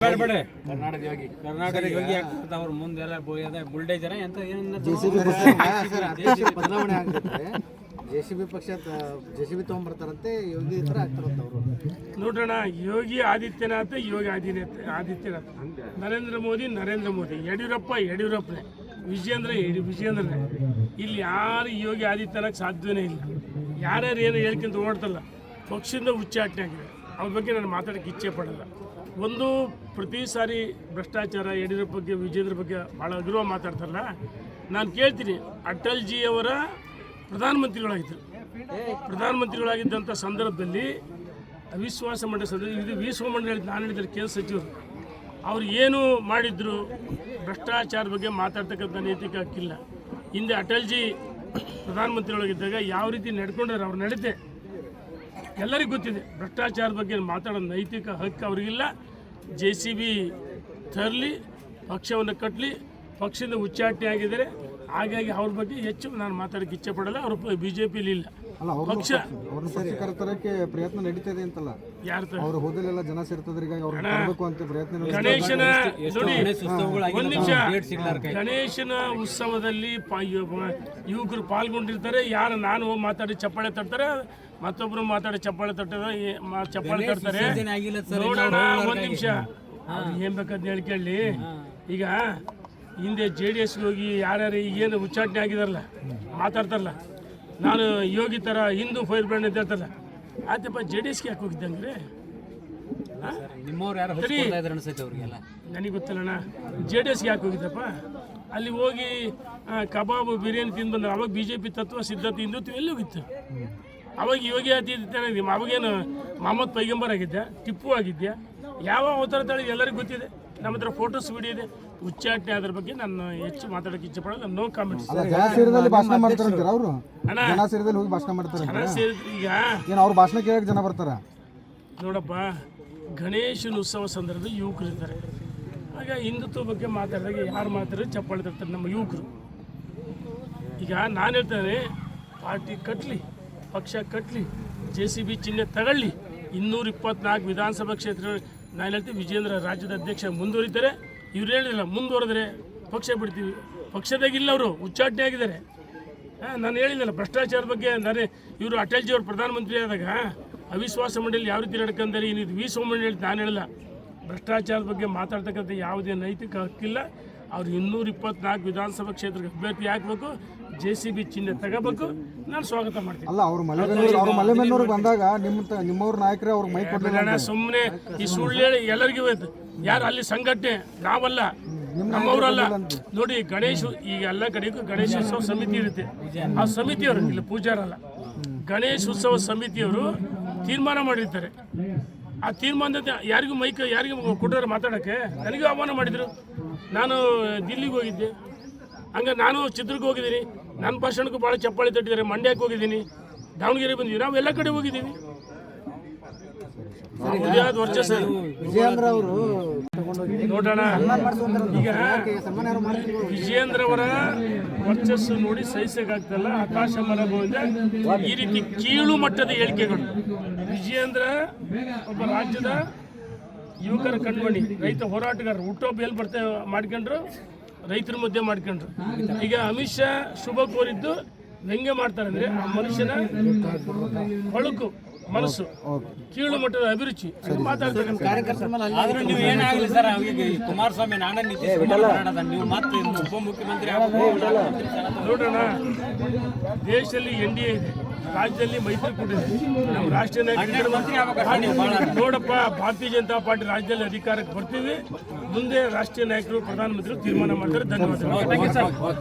ಕರ್ನಾಟಕ ಯೋಗಿ ಆಗ್ತದೆ ಅವ್ರ ಮುಂದೆಲ್ಲ ಬುಲ್ಡೇಜರ್ ಅಂತ ಬದಲಾವಣೆ ಆಗ್ತದೆ. ಜೆಸಿಬಿ ಪಕ್ಷ ಜೆಸಿಬಿ ತಗೊಂಡ್ಬರ್ತಾರಂತೆ, ಯೋಗಿ ಈ ಥರ ಆಗ್ತಾರಂತ ಅವರು. ನೋಡೋಣ, ಯೋಗಿ ಆದಿತ್ಯನಾಥ್, ಯೋಗಿ ಆದಿತ್ಯನಾಥ್, ನರೇಂದ್ರ ಮೋದಿ, ಯಡಿಯೂರಪ್ಪನೇ, ವಿಜಯೇಂದ್ರನೇ. ಇಲ್ಲಿ ಯಾರು ಯೋಗಿ ಆದಿತ್ಯನಾಥ್ ಸಾಧ್ಯವೇ ಇಲ್ಲ. ಯಾರ್ಯಾರು ಏನು ಹೇಳ್ಕೊಂತ ಓಡ್ತಲ್ಲ, ಪಕ್ಷದಿಂದ ಉಚ್ಚಾಟನೆ ಆಗಿದೆ. ಅವ್ರ ಬಗ್ಗೆ ನಾನು ಮಾತಾಡೋಕ್ಕೆ ಇಚ್ಛೆ ಪಡಲ್ಲ. ಒಂದು ಪ್ರತಿ ಸಾರಿ ಭ್ರಷ್ಟಾಚಾರ, ಯಡಿಯೂರಪ್ಪ ಬಗ್ಗೆ, ವಿಜೇಂದ್ರ ಬಗ್ಗೆ ಭಾಳ ಅಗೌರವ ಮಾತಾಡ್ತಾರಲ್ಲ. ನಾನು ಕೇಳ್ತೀನಿ, ಅಟಲ್ ಜಿ ಅವರ ಪ್ರಧಾನಮಂತ್ರಿಗಳಾಗಿದ್ದಂಥ ಸಂದರ್ಭದಲ್ಲಿ ಅವಿಶ್ವಾಸ ಮಂಡಳಿ ಇದು ವಿಶ್ವಮಂಡಳಿ ನಾನು ಹೇಳಿದರೆ ಕೇಂದ್ರ ಸಚಿವರು ಅವ್ರು ಏನು ಮಾಡಿದ್ರು, ಭ್ರಷ್ಟಾಚಾರ ಬಗ್ಗೆ ಮಾತಾಡ್ತಕ್ಕಂಥ ನೈತಿಕ ಹಕ್ಕಿಲ್ಲ. ಹಿಂದೆ ಅಟಲ್ ಜಿ ಪ್ರಧಾನಮಂತ್ರಿಗಳಾಗಿದ್ದಾಗ ಯಾವ ರೀತಿ ನಡ್ಕೊಂಡ್ರೆ ಅವ್ರ ನಡೀತೆ ಎಲ್ಲರಿಗೂ ಗೊತ್ತಿದೆ. ಭ್ರಷ್ಟಾಚಾರದ ಬಗ್ಗೆ ಮಾತಾಡೋ ನೈತಿಕ ಹಕ್ಕು ಅವ್ರಿಗಿಲ್ಲ. JCB ತರಲಿ, ಪಕ್ಷವನ್ನು ಕಟ್ಟಲಿ, ಪಕ್ಷದಿಂದ ಉಚ್ಚಾಟನೆ ಆಗಿದ್ದಾರೆ. ಹಾಗಾಗಿ ಅವ್ರ ಬಗ್ಗೆ ಹೆಚ್ಚು ನಾನು ಮಾತಾಡೋಕ್ಕೆ ಇಚ್ಛೆ ಪಡಲ್ಲ. ಅವರು BJPಲಿ ಇಲ್ಲ. ಪಕ್ಷ ತರಕ್ಕೆ ಪ್ರಯತ್ನ ನಡೀತದೆ ಅಂತಲ್ಲ, ಯಾರು ಅವರು ಹೋದಲೆಲ್ಲ ಜನ ಸೇರ್ತದ್ರೆ ಅಂತ ಪ್ರಯತ್ನ. ಗಣೇಶನ ನೋಡಿ, ಒಂದು ನಿಮಿಷ, ಗಣೇಶನ ಉತ್ಸವದಲ್ಲಿ ಯುವಕರು ಪಾಲ್ಗೊಂಡಿರ್ತಾರೆ. ಯಾರು ನಾನು ಮಾತಾಡಿ ಚಪ್ಪಾಳೆ ತಟ್ತಾರೆ, ಮತ್ತೊಬ್ರು ಮಾತಾಡಿ ಚಪ್ಪಾಳೆ ತಟ್ತಾರೆ. ನೋಡೋಣ, ಒಂದು ನಿಮಿಷ, ಏನ್ ಬೇಕಾದ್ ಹೇಳ್ಕೊಳ್ಳಿ. ಈಗ ಹಿಂದೆ JDSಗೆ ಹೋಗಿ ಯಾರ್ಯಾರು ಈಗೇನು ಉಚ್ಚಾಟನೆ ಆಗಿದಾರಲ್ಲ, ಮಾತಾಡ್ತಾರಲ್ಲ, ನಾನು ಯೋಗಿ ಥರ ಹಿಂದೂ ಫೈರ್ ಬ್ರ್ಯಾಂಡ್ ಅಂತ ಹೇಳ್ತಾರಲ್ಲ, ಆತಪ್ಪ JDSಗೆ ಯಾಕೆ ಹೋಗಿದ್ದಂಗ್ರೆ? ನನಗೆ ಗೊತ್ತಿಲ್ಲಣ್ಣ, JDSಗೆ ಯಾಕೆ ಹೋಗಿದ್ದಪ್ಪ? ಅಲ್ಲಿ ಹೋಗಿ ಕಬಾಬು ಬಿರಿಯಾನಿ ತಿಂದು ಬಂದ್ರೆ ಅವಾಗ BJP ತತ್ವ ಸಿದ್ಧತೆ ಹಿಂದುತ್ವ ಎಲ್ಲಿ ಹೋಗಿತ್ತು? ಅವಾಗ ಯೋಗಿ ಆದಿತ್ಯನಾಥ್ ಅವಾಗೇನು ಮೊಹಮ್ಮದ್ ಪೈಗಂಬರ್ ಆಗಿದ್ದೆ, ಟಿಪ್ಪು ಆಗಿದ್ಯಾ? ಯಾವ ಅವತಾರ ತಾಳಿ ಎಲ್ಲರಿಗೂ ಗೊತ್ತಿದೆ. ನಮ್ಮ ಹತ್ರ ಫೋಟೋಸ್ ವಿಡಿಯೋ ಇದೆ. ಉಚ್ಚಾಟನೆ ಅದ್ರ ಬಗ್ಗೆ ನಾನು ಹೆಚ್ಚು ಮಾತಾಡೋಕೆ ಇಚ್ಛೆ ಪಡೋಲ್ಲ. No comments. ಈಗ ಭಾಷಣ ಕೇಳಕ್ಕೆ ಜನ ಬರ್ತಾರ. ನೋಡಪ್ಪ, ಗಣೇಶನ ಉತ್ಸವ ಸಂದರ್ಭದಲ್ಲಿ ಯುವಕರು ಇರ್ತಾರೆ. ಆಗ ಹಿಂದುತ್ವ ಬಗ್ಗೆ ಮಾತಾಡಿದಾಗ ಯಾರು ಮಾತಾಡಿದ್ರೆ ಚಪ್ಪಾಳೆ ತರ್ತಾರೆ ನಮ್ಮ ಯುವಕರು. ಈಗ ನಾನು ಹೇಳ್ತೇನೆ, ಪಾರ್ಟಿ ಕಟ್ಟಲಿ, ಪಕ್ಷ ಕಟ್ಟಲಿ, JCB ಚಿಹ್ನೆ ತಗೊಳ್ಳಿ. 224 ವಿಧಾನಸಭಾ ಕ್ಷೇತ್ರ ನಾನು ಹೇಳ್ತೀವಿ. ವಿಜೇಂದ್ರ ರಾಜ್ಯದ ಅಧ್ಯಕ್ಷ ಮುಂದುವರಿತಾರೆ. ಇವ್ರು ಹೇಳಿಲ್ಲ, ಮುಂದುವರೆದ್ರೆ ಪಕ್ಷ ಬಿಡ್ತೀವಿ. ಪಕ್ಷದಾಗಿಲ್ಲ, ಅವರು ಉಚ್ಚಾಟನೆ ಆಗಿದ್ದಾರೆ. ನಾನು ಹೇಳಿದ್ದಲ್ಲ, ಭ್ರಷ್ಟಾಚಾರದ ಬಗ್ಗೆ ಇವರು ಅಟಲ್ ಜಿ ಅವರು ಪ್ರಧಾನಮಂತ್ರಿ ಆದಾಗ ಅವಿಶ್ವಾಸ ಮಂಡಳಿ ಯಾವ ರೀತಿ ನಡ್ಕೊಂತಾರೆ, ಇದು ವಿಶ್ವಮಂಡಳಿ ನಾನು ಹೇಳಿಲ್ಲ. ಭ್ರಷ್ಟಾಚಾರದ ಬಗ್ಗೆ ಮಾತಾಡ್ತಕ್ಕಂಥ ಯಾವುದೇ ನೈತಿಕ ಹಕ್ಕಿಲ್ಲ. ಅವ್ರು 224 ವಿಧಾನಸಭಾ ಕ್ಷೇತ್ರಕ್ಕೆ ಅಭ್ಯರ್ಥಿ ಹಾಕಬೇಕು, JCB ಚಿಹ್ನೆ ತಗೋಬೇಕು. ನಾನು ಸ್ವಾಗತ ಮಾಡ್ತೀನಿ. ಅಲ್ಲ, ಅವರು ಮಲೆಬೆನ್ನೂರಿಗೆ ಬಂದಾಗ ನಿಮ್ಮವ್ರ ನಾಯಕರೇ ಅವ್ರಿಗೆ ಮೈ ಕೊಡಲಿಲ್ಲ. ಸುಮ್ಮನೆ ಈ ಸುಳ್ಳು ಹೇಳಿ ಎಲ್ಲರಿಗೂ ಯಾರು ಅಲ್ಲಿ ಸಂಘಟನೆ ನಾವಲ್ಲ, ನಮ್ಮವರಲ್ಲ. ನೋಡಿ, ಗಣೇಶ್ ಈಗ ಎಲ್ಲ ಕಡೆಗೂ ಗಣೇಶೋತ್ಸವ ಸಮಿತಿ ಇರುತ್ತೆ. ಆ ಸಮಿತಿಯವರು ಇಲ್ಲ, ಪೂಜಾರಲ್ಲ, ಗಣೇಶ ಉತ್ಸವ ಸಮಿತಿಯವರು ತೀರ್ಮಾನ ಮಾಡಿರ್ತಾರೆ. ಆ ತೀರ್ಮಾನದ ಯಾರಿಗೂ ಯಾರಿಗೂ ಕೊಟ್ಟರೆ ಮಾತಾಡೋಕ್ಕೆ ನನಗೂ ಆಹ್ವಾನ ಮಾಡಿದರು. ನಾನು ದಿಲ್ಲಿಗೆ ಹೋಗಿದ್ದೆ, ಹಂಗೆ ನಾನು ಚಿತ್ರಕ್ಕೆ ಹೋಗಿದ್ದೀನಿ. ನನ್ನ ಭಾಷಣಕ್ಕೂ ಭಾಳ ಚಪ್ಪಾಳೆ ತಟ್ಟಿದ್ದಾರೆ. ಮಂಡ್ಯಕ್ಕೆ ಹೋಗಿದ್ದೀನಿ, ದಾವಣಗೆರೆ ಬಂದಿದ್ದೀವಿ, ನಾವು ಎಲ್ಲ ಕಡೆ ಹೋಗಿದ್ದೀವಿ. ವಿಜಯೇಂದ್ರ ಅವರು ನೋಡೋಣ, ಈಗ ವಿಜಯೇಂದ್ರ ಅವರ ವರ್ಚಸ್ಸು ನೋಡಿ ಸಹಿಸಕ್ಕಾಗ್ತಲ್ಲ. ಆಕಾಶ ಮರಬಹುದು ಈ ರೀತಿ ಕೀಳು ಮಟ್ಟದ ಹೇಳಿಕೆಗಳು. ವಿಜಯೇಂದ್ರ ಒಬ್ಬ ರಾಜ್ಯದ ಯುವಕರ ಕಣ್ಮಣಿ, ರೈತ ಹೋರಾಟಗಾರ, ಹುಟ್ಟೊಬ್ಬ ಎಲ್ಲಿ ಬರ್ತೇವೆ ಮಾಡ್ಕೊಂಡ್ರು, ರೈತರ ಮಧ್ಯೆ ಮಾಡ್ಕೊಂಡ್ರು. ಈಗ ಅಮಿತ್ ಶಾ ಶುಭ ಕೋರಿದ್ದು ವ್ಯಂಗ್ಯ ಮಾಡ್ತಾರೆ ಅಂದರೆ ಆ ಮನುಷ್ಯನ ಹೊಳಕು ಮನಸ್ಸು, ಕೀಳು ಮಟ್ಟದ ಅಭಿರುಚಿ ಮಾತಾಡ್ತಾರೆ. ನೀವು ಏನಾಗಲಿ ಸರ್, ಕುಮಾರಸ್ವಾಮಿ ನಾನೇ ನೀವು ಮತ್ತೆ ಉಪಮುಖ್ಯಮಂತ್ರಿ ನೋಡೋಣ. ದೇಶದಲ್ಲಿ NDA ಇದೆ, ರಾಜ್ಯದಲ್ಲಿ ಮೈತ್ರಿಕೂಟ ಇದೆ. ನಮ್ಮ ರಾಷ್ಟ್ರೀಯ ನಾಯಕರು ನೋಡಪ್ಪ, ಭಾರತೀಯ ಜನತಾ ಪಾರ್ಟಿ ರಾಜ್ಯದಲ್ಲಿ ಅಧಿಕಾರಕ್ಕೆ ಬರ್ತೀವಿ. ಮುಂದೆ ರಾಷ್ಟ್ರೀಯ ನಾಯಕರು, ಪ್ರಧಾನಮಂತ್ರಿಗಳು ತೀರ್ಮಾನ ಮಾಡ್ತಾರೆ. ಧನ್ಯವಾದ.